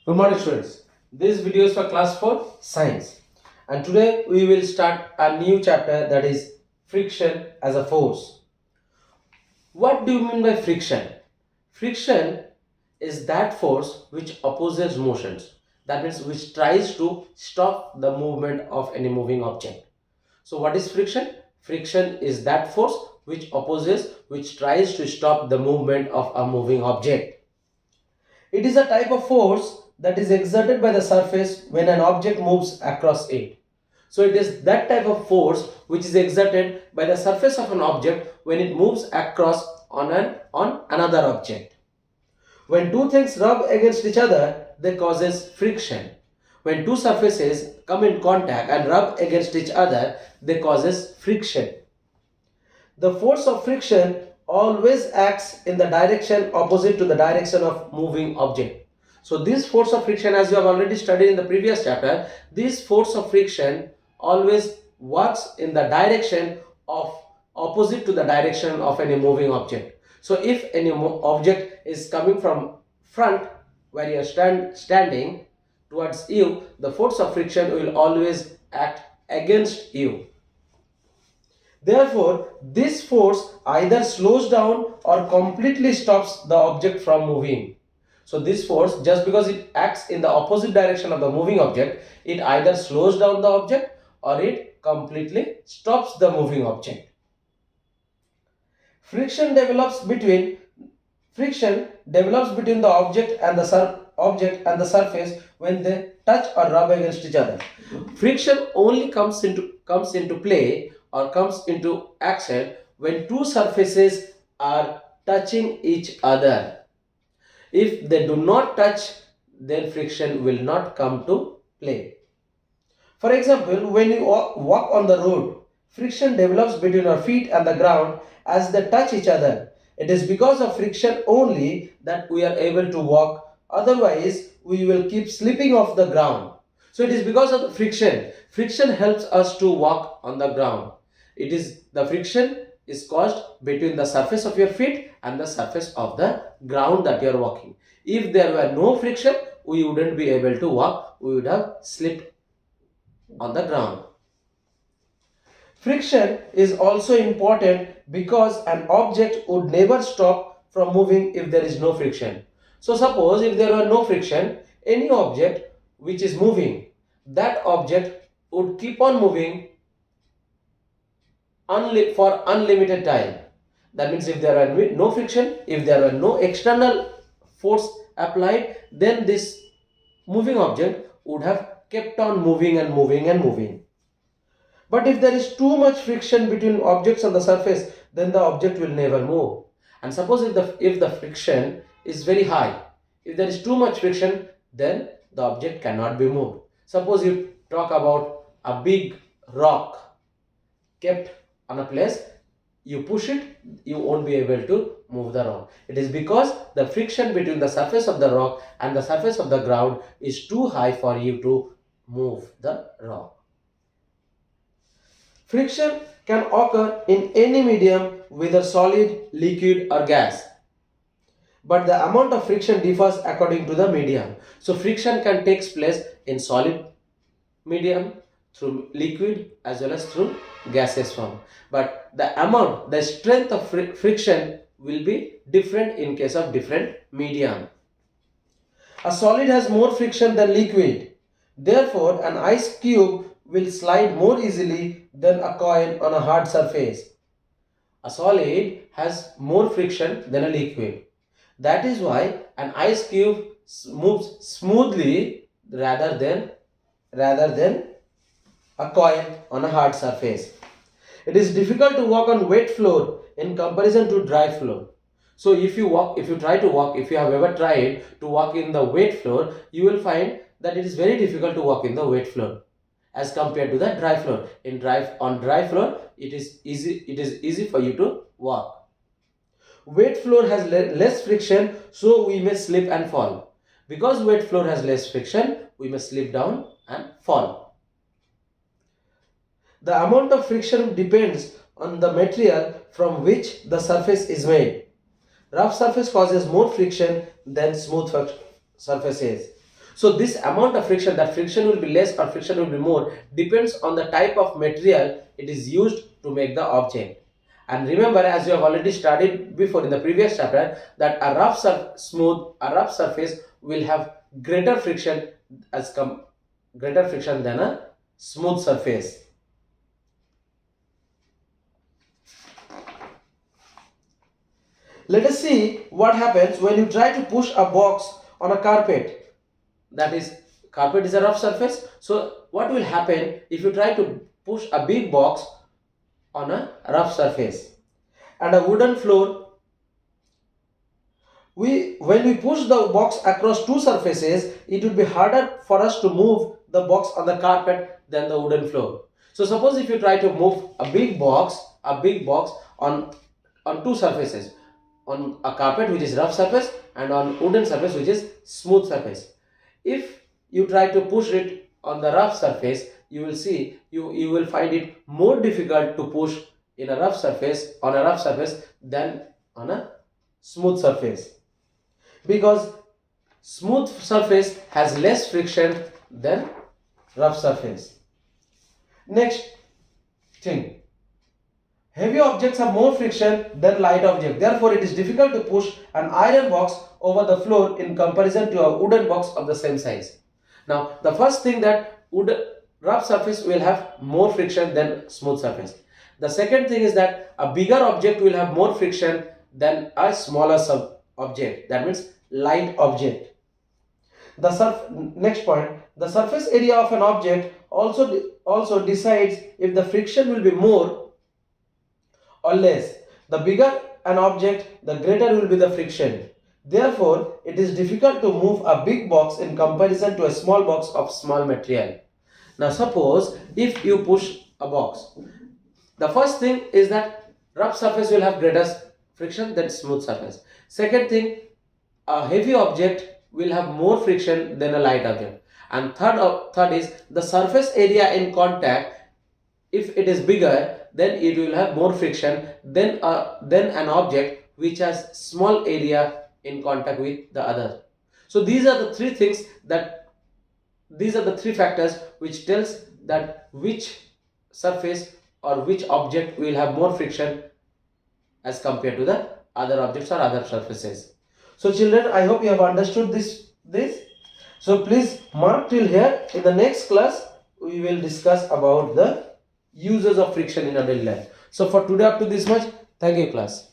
Good morning, students. This video is for class 4 science, and today we will start a new chapter, that is friction as a force. What do you mean by friction? Friction is that force which opposes motions, that means which tries to stop the movement of any moving object. So what is friction? Friction is that force which opposes, which tries to stop the movement of a moving object. It is a type of force that is exerted by the surface when an object moves across it. So it is that type of force which is exerted by the surface of an object when it moves across on another object. When two things rub against each other, they causes friction. When two surfaces come in contact and rub against each other, they causes friction. The force of friction always acts in the direction opposite to the direction of moving object. So this force of friction, as you have already studied in the previous chapter, this force of friction always works in the direction of opposite to the direction of any moving object. So if any object is coming from front where you are standing towards you, the force of friction will always act against you. Therefore, this force either slows down or completely stops the object from moving. So this force, just because it acts in the opposite direction of the moving object, it either slows down the object or it completely stops the moving object. Friction develops between the object and the surface when they touch or rub against each other. Friction only comes into play or comes into action when two surfaces are touching each other. If they do not touch, then friction will not come to play. For example, when you walk on the road, friction develops between your feet and the ground as they touch each other. It is because of friction only that we are able to walk, otherwise we will keep slipping off the ground. So it is because of the friction. Friction helps us to walk on the ground. The friction is caused between the surface of your feet and the surface of the ground that you are walking. If there were no friction, we wouldn't be able to walk, we would have slipped on the ground. Friction is also important because an object would never stop from moving if there is no friction. So suppose if there were no friction, any object which is moving, that object would keep on moving for unlimited time. That means if there were no friction, if there were no external force applied, then this moving object would have kept on moving and moving and moving. But if there is too much friction between objects on the surface, then the object will never move. And suppose if the friction is very high, if there is too much friction, then the object cannot be moved. Suppose you talk about a big rock kept on a place, you push it, you won't be able to move the rock. It is because the friction between the surface of the rock and the surface of the ground is too high for you to move the rock. Friction can occur in any medium, whether solid, liquid or gas. But the amount of friction differs according to the medium. So friction can take place in solid medium, through liquid as well as through gaseous form. But the strength of friction will be different in case of different medium. A solid has more friction than liquid. Therefore, an ice cube will slide more easily than a coin on a hard surface. A solid has more friction than a liquid. That is why an ice cube moves smoothly rather than a coin on a hard surface. It is difficult to walk on wet floor in comparison to dry floor. So if you have ever tried to walk in the wet floor, you will find that it is very difficult to walk in the wet floor as compared to the dry floor. On dry floor, it is easy for you to walk. Wet floor has less friction, so we may slip and fall. Because wet floor has less friction, we may slip down and fall. The amount of friction depends on the material from which the surface is made. Rough surface causes more friction than smooth surfaces. So this amount of friction, that friction will be less or friction will be more, depends on the type of material it is used to make the object. And remember, as you have already studied before in the previous chapter, that a a rough surface will have greater friction greater friction than a smooth surface. Let us see what happens when you try to push a box on a carpet. That is, carpet is a rough surface. So what will happen if you try to push a big box on a rough surface and a wooden floor? When we push the box across two surfaces, it will be harder for us to move the box on the carpet than the wooden floor. So suppose if you try to move a big box on two surfaces, on a carpet which is rough surface and on wooden surface which is smooth surface. If you try to push it on the rough surface, you will see you will find it more difficult to push in a rough surface on a rough surface than on a smooth surface, because smooth surface has less friction than rough surface. Next thing, heavy objects have more friction than light objects. Therefore, it is difficult to push an iron box over the floor in comparison to a wooden box of the same size. Now, the first thing, that rough surface will have more friction than smooth surface. The second thing is that a bigger object will have more friction than a smaller object. That means light object. Next point, the surface area of an object also decides if the friction will be more or less. The bigger an object, the greater will be the friction. Therefore, it is difficult to move a big box in comparison to a small box of small material. Now suppose if you push a box, the first thing is that rough surface will have greater friction than smooth surface. Second thing, a heavy object will have more friction than a light object. And third is the surface area in contact. If it is bigger, then it will have more friction than an object which has small area in contact with the other. So these are the three things these are the three factors which tells that which surface or which object will have more friction as compared to the other objects or other surfaces. So children, I hope you have understood this. So please mark till here. In the next class, we will discuss about the uses of friction in our daily life. So for today, up to this much. Thank you, class.